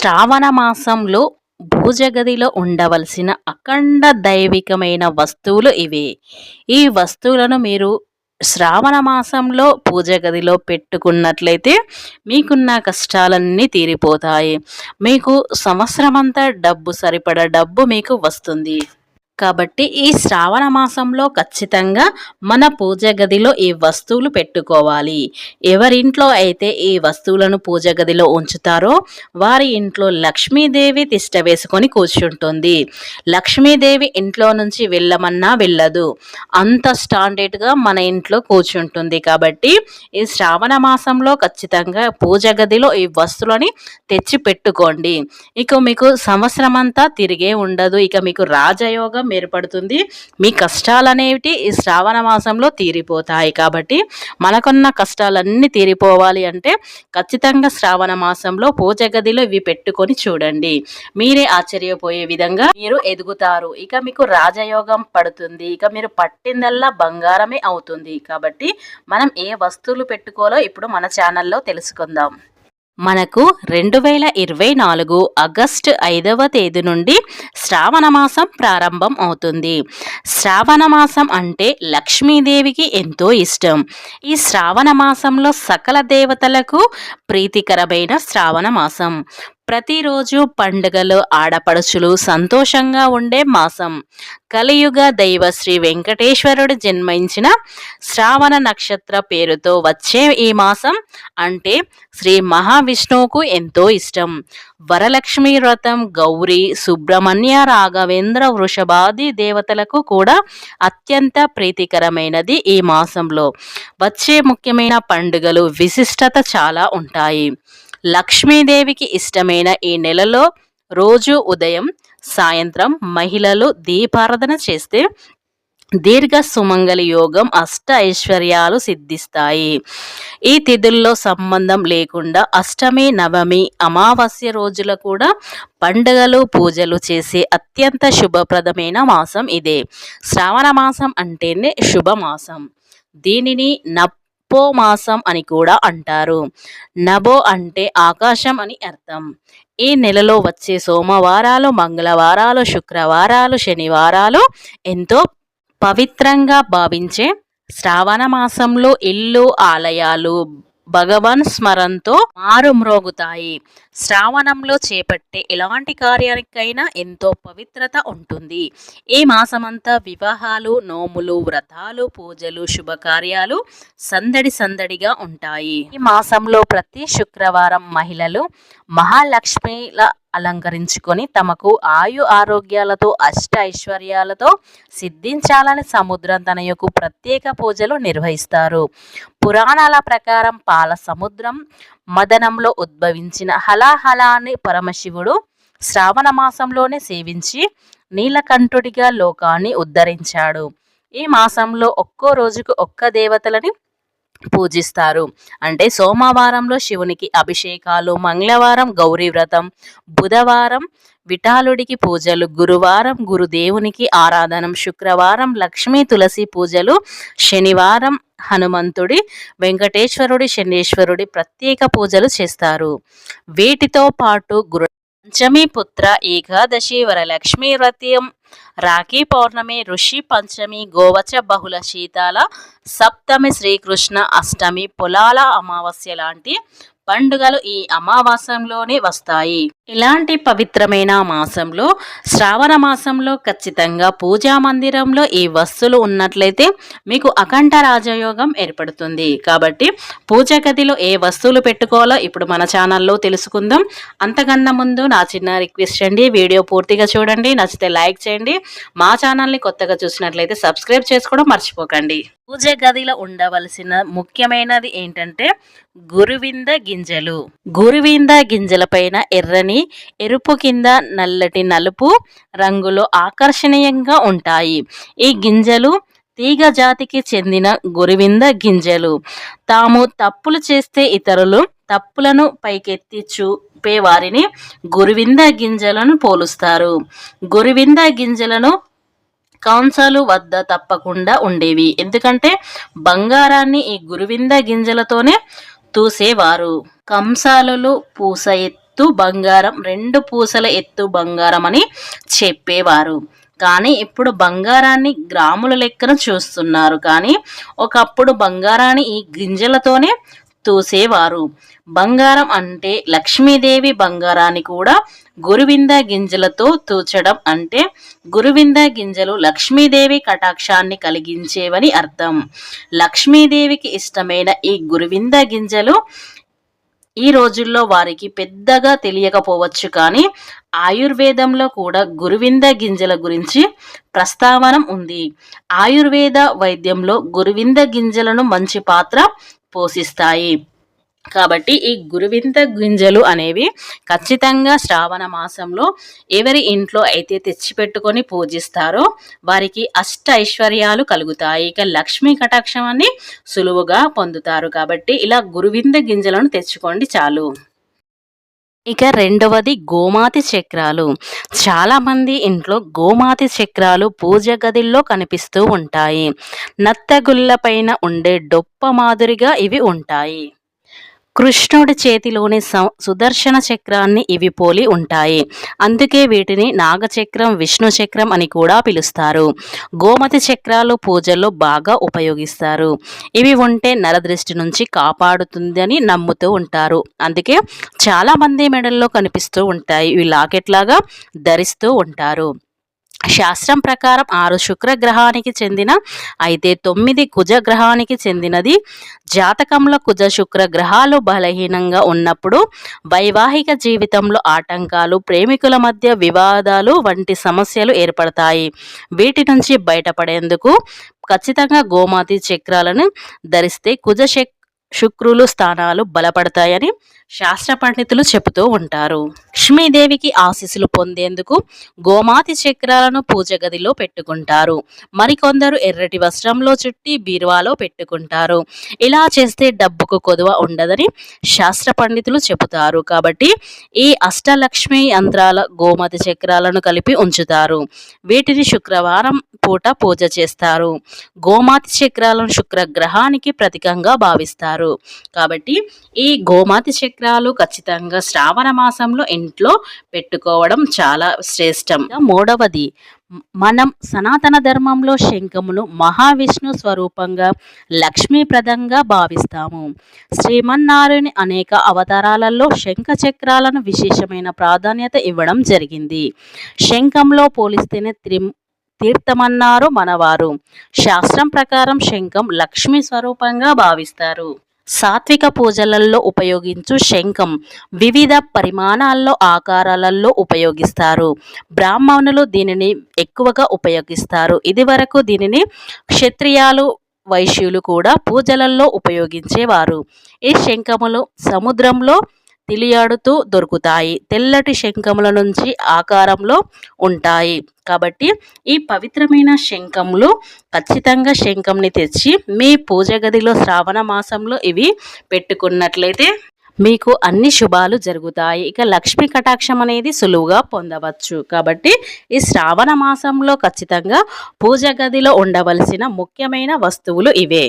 శ్రావణ మాసంలో పూజ గదిలో ఉండవలసిన అఖండ దైవికమైన వస్తువులు ఇవి. ఈ వస్తువులను మీరు శ్రావణ మాసంలో పూజ గదిలో పెట్టుకున్నట్లయితే మీకున్న కష్టాలన్నీ తీరిపోతాయి. మీకు సంవత్సరమంతా డబ్బు సరిపడా డబ్బు మీకు వస్తుంది. కాబట్టి ఈ శ్రావణ మాసంలో ఖచ్చితంగా మన పూజ గదిలో ఈ వస్తువులు పెట్టుకోవాలి. ఎవరింట్లో అయితే ఈ వస్తువులను పూజ గదిలో ఉంచుతారో వారి ఇంట్లో లక్ష్మీదేవి తిష్ట వేసుకొని కూర్చుంటుంది. లక్ష్మీదేవి ఇంట్లో నుంచి వెళ్ళమన్నా వెళ్ళదు, అంత స్టాండర్డ్గా మన ఇంట్లో కూర్చుంటుంది. కాబట్టి ఈ శ్రావణ మాసంలో ఖచ్చితంగా పూజ గదిలో ఈ వస్తువులని తెచ్చి పెట్టుకోండి. ఇక మీకు సంవత్సరం అంతా తిరిగే ఉండదు. ఇక మీకు రాజయోగం ఏర్పడుతుంది. మీ కష్టాలనేవి ఈ శ్రావణ మాసంలో తీరిపోతాయి. కాబట్టి మనకున్న కష్టాలన్నీ తీరిపోవాలి అంటే ఖచ్చితంగా శ్రావణ మాసంలో పూజ గదిలో ఇవి పెట్టుకొని చూడండి. మీరే ఆశ్చర్యపోయే విధంగా మీరు ఎదుగుతారు. ఇక మీకు రాజయోగం పడుతుంది. ఇక మీరు పట్టిందల్లా బంగారమే అవుతుంది. కాబట్టి మనం ఏ వస్తువులు పెట్టుకోవాలో ఇప్పుడు మన ఛానల్లో తెలుసుకుందాం. మనకు 2024 ఆగస్టు 5వ తేదీ నుండి శ్రావణ మాసం ప్రారంభం అవుతుంది. శ్రావణ మాసం అంటే లక్ష్మీదేవికి ఎంతో ఇష్టం. ఈ శ్రావణ మాసంలో సకల దేవతలకు ప్రీతికరమైన శ్రావణ మాసం. ప్రతిరోజు పండుగలు, ఆడపడుచులు సంతోషంగా ఉండే మాసం. కలియుగ దైవ శ్రీ వెంకటేశ్వరుడు జన్మించిన శ్రావణ నక్షత్ర పేరుతో వచ్చే ఈ మాసం అంటే శ్రీ మహావిష్ణువుకు ఎంతో ఇష్టం. వరలక్ష్మి వ్రతం, గౌరీ, సుబ్రహ్మణ్య, రాఘవేంద్ర, వృషభాది దేవతలకు కూడా అత్యంత ప్రీతికరమైనది. ఈ మాసంలో వచ్చే ముఖ్యమైన పండుగలు విశిష్టత చాలా ఉంటాయి. లక్ష్మీదేవికి ఇష్టమైన ఈ నెలలో రోజు ఉదయం, సాయంత్రం మహిళలు దీపారాధన చేస్తే దీర్ఘ సుమంగళి యోగం, అష్ట ఐశ్వర్యాలు సిద్ధిస్తాయి. ఈ తిథుల్లో సంబంధం లేకుండా అష్టమి, నవమి, అమావాస్య రోజుల కూడా పండుగలు, పూజలు చేసే అత్యంత శుభప్రదమైన మాసం ఇదే. శ్రావణ మాసం అంటేనే శుభమాసం. దీనిని నబో మాసం అని కూడా అంటారు. నబో అంటే ఆకాశం అని అర్థం. ఈ నెలలో వచ్చే సోమవారాలు, మంగళవారాలు, శుక్రవారాలు, శనివారాలు ఎంతో పవిత్రంగా భావించే శ్రావణ మాసంలో ఇల్లు, ఆలయాలు భగవాన్ స్మరణతో మారుమ్రోగుతాయి. శ్రావణంలో చేపట్టే ఎలాంటి కార్యానికైనా ఎంతో పవిత్రత ఉంటుంది. ఈ మాసమంతా వివాహాలు, నోములు, వ్రతాలు, పూజలు, శుభకార్యాలు సందడిగా ఉంటాయి. ఈ మాసంలో ప్రతి శుక్రవారం మహిళలు మహాలక్ష్మిల అలంకరించుకొని తమకు ఆయు ఆరోగ్యాలతో, అష్ట ఐశ్వర్యాలతో సిద్ధించాలని సముద్రం తనయకు ప్రత్యేక పూజలు నిర్వహిస్తారు. పురాణాల ప్రకారం పాల సముద్రం మదనంలో ఉద్భవించిన హలాహలాన్ని పరమశివుడు శ్రావణ మాసంలోనే సేవించి నీలకంఠుడిగా లోకాన్ని ఉద్ధరించాడు. ఈ మాసంలో ఒక్కో రోజుకు ఒక్క దేవతలని పూజిస్తారు. అంటే సోమవారంలో శివునికి అభిషేకాలు, మంగళవారం గౌరీ వ్రతం, బుధవారం విఠాలుడికి పూజలు, గురువారం గురుదేవునికి ఆరాధనం, శుక్రవారం లక్ష్మీ తులసి పూజలు, శనివారం హనుమంతుడి, వెంకటేశ్వరుడి, శనీశ్వరుడి ప్రత్యేక పూజలు చేస్తారు. వీటితో పాటు పంచమి, పుత్ర ఏకాదశి, వరలక్ష్మి వ్రతం, రాఖీ పౌర్ణమి, ఋషి పంచమి, గోవచ బహుళ శీతాల సప్తమి, శ్రీకృష్ణ అష్టమి, పొలాల అమావాస్య లాంటి పండుగలు ఈ అమావాస్యంలోనే వస్తాయి. ఇలాంటి పవిత్రమైన మాసంలో శ్రావణ మాసంలో ఖచ్చితంగా పూజా మందిరంలో ఈ వస్తువులు ఉన్నట్లయితే మీకు అఖండ రాజయోగం ఏర్పడుతుంది. కాబట్టి పూజ గదిలో ఏ వస్తువులు పెట్టుకోవాలో ఇప్పుడు మన ఛానల్లో తెలుసుకుందాం. అంతకన్నా ముందు నా చిన్న రిక్వెస్ట్ అండి, వీడియో పూర్తిగా చూడండి, నచ్చితే లైక్ చేయండి. మా ఛానల్ని కొత్తగా చూసినట్లయితే సబ్స్క్రైబ్ చేసుకోవడం మర్చిపోకండి. పూజ గదిలో ఉండవలసిన ముఖ్యమైనది ఏంటంటే గురువింద గింజలు. గురువింద గింజల పైన ఎర్రని, ఎరుపు కింద నల్లటి నలుపు రంగులో ఆకర్షణీయంగా ఉంటాయి. ఈ గింజలు తీగ జాతికి చెందిన గురువింద గింజలు. తాము తప్పులు చేస్తే ఇతరులు తప్పులను పైకెత్తి చూపే వారిని గురువింద గింజలను పోలుస్తారు. గురువింద గింజలను కంసాలు వద్ద తప్పకుండా ఉండేవి. ఎందుకంటే బంగారాన్ని ఈ గురువింద గింజలతోనే తూసేవారు. కంసాలు పూస ఎత్తు బంగారం, 2 పూసల ఎత్తు బంగారం అని చెప్పేవారు. కానీ ఇప్పుడు బంగారాన్ని గ్రాముల లెక్కన చూస్తున్నారు. కానీ ఒకప్పుడు బంగారాన్ని ఈ గింజలతోనే తూసేవారు. బంగారం అంటే లక్ష్మీదేవి, బంగారాన్ని కూడా గురువింద గింజలతో తూచడం అంటే గురువింద గింజలు లక్ష్మీదేవి కటాక్షాన్ని కలిగించేవని అర్థం. లక్ష్మీదేవికి ఇష్టమైన ఈ గురువింద గింజలు ఈ రోజుల్లో వారికి పెద్దగా తెలియకపోవచ్చు. కానీ ఆయుర్వేదంలో కూడా గురువింద గింజల గురించి ప్రస్తావన ఉంది. ఆయుర్వేద వైద్యంలో గురువింద గింజలను మంచి పాత్ర పోషిస్తాయి. కాబట్టి ఈ గురువింద గింజలు అనేవి ఖచ్చితంగా శ్రావణ మాసంలో ఎవరి ఇంట్లో అయితే తెచ్చిపెట్టుకొని పూజిస్తారో వారికి అష్ట ఐశ్వర్యాలు కలుగుతాయి. ఇక లక్ష్మీ కటాక్షాన్ని సులువుగా పొందుతారు. కాబట్టి ఇలా గురువింద గింజలను తెచ్చుకోండి చాలు. ఇక రెండవది గోమాతి చక్రాలు. చాలామంది ఇంట్లో గోమాతి చక్రాలు పూజ గదిలో కనిపిస్తూ ఉంటాయి. నత్తగుళ్ళ పైన ఉండే డొప్ప మాదిరిగా ఇవి ఉంటాయి. కృష్ణుడి చేతిలోని సుదర్శన చక్రాన్ని ఇవి పోలి ఉంటాయి. అందుకే వీటిని నాగచక్రం, విష్ణు చక్రం అని కూడా పిలుస్తారు. గోమతి చక్రాలు పూజల్లో బాగా ఉపయోగిస్తారు. ఇవి ఉంటే నరదృష్టి నుంచి కాపాడుతుందని నమ్ముతూ ఉంటారు. అందుకే చాలామంది మెడల్లో కనిపిస్తూ ఉంటాయి. ఇవి లాకెట్లాగా ధరిస్తూ ఉంటారు. శాస్త్రం ప్రకారం 6 శుక్రగ్రహానికి చెందిన అయితే 9 కుజగ్రహానికి చెందినది. జాతకంలో కుజ శుక్ర గ్రహాలు బలహీనంగా ఉన్నప్పుడు వైవాహిక జీవితంలో ఆటంకాలు, ప్రేమికుల మధ్య వివాదాలు వంటి సమస్యలు ఏర్పడతాయి. వీటి నుంచి బయటపడేందుకు ఖచ్చితంగా గోమాతి చక్రాలను ధరిస్తే శుక్రులు స్థానాలు బలపడతాయని శాస్త్ర పండితులు చెబుతూ ఉంటారు. లక్ష్మీదేవికి ఆశీస్సులు పొందేందుకు గోమాతి చక్రాలను పూజ గదిలో పెట్టుకుంటారు. మరికొందరు ఎర్రటి వస్త్రంలో చుట్టి బీరువాలో పెట్టుకుంటారు. ఇలా చేస్తే డబ్బుకు కొదువ ఉండదని శాస్త్ర పండితులు చెబుతారు. కాబట్టి ఈ అష్టలక్ష్మి యంత్రాల గోమతి చక్రాలను కలిపి ఉంచుతారు. వీటిని శుక్రవారం పూట పూజ చేస్తారు. గోమాతి చక్రాలను శుక్రగ్రహానికి ప్రతీకంగా భావిస్తారు. కాబట్టి ఈ గోమాతి చక్రాలు ఖచ్చితంగా శ్రావణ మాసంలో ఇంట్లో పెట్టుకోవడం చాలా శ్రేష్టం. మూడవది, మనం సనాతన ధర్మంలో శంఖమును మహావిష్ణు స్వరూపంగా, లక్ష్మీప్రదంగా భావిస్తాము. శ్రీమన్నారాయణుని అనేక అవతారాలలో శంఖ చక్రాలను విశేషమైన ప్రాధాన్యత ఇవ్వడం జరిగింది. శంఖంలో పోలిస్తేనే తీర్థమన్నారు మనవారు. శాస్త్రం ప్రకారం శంఖం లక్ష్మీ స్వరూపంగా భావిస్తారు. సాత్విక పూజలలో ఉపయోగించు శంఖం వివిధ పరిమాణాల్లో, ఆకారాలలో ఉపయోగిస్తారు. బ్రాహ్మణులు దీనిని ఎక్కువగా ఉపయోగిస్తారు. ఇదివరకు దీనిని క్షత్రియాలు, వైశ్యులు కూడా పూజలలో ఉపయోగించేవారు. ఈ శంఖములు సముద్రంలో తెలియాడుతూ దొరుకుతాయి. తెల్లటి శంఖముల నుంచి ఆకారంలో ఉంటాయి. కాబట్టి ఈ పవిత్రమైన శంఖములు ఖచ్చితంగా శంఖంని తెచ్చి మీ పూజ గదిలో శ్రావణ మాసంలో ఇవి పెట్టుకున్నట్లయితే మీకు అన్ని శుభాలు జరుగుతాయి. ఇక లక్ష్మీ కటాక్షం అనేది సులువుగా పొందవచ్చు. కాబట్టి ఈ శ్రావణ మాసంలో ఖచ్చితంగా పూజ గదిలో ఉండవలసిన ముఖ్యమైన వస్తువులు ఇవే.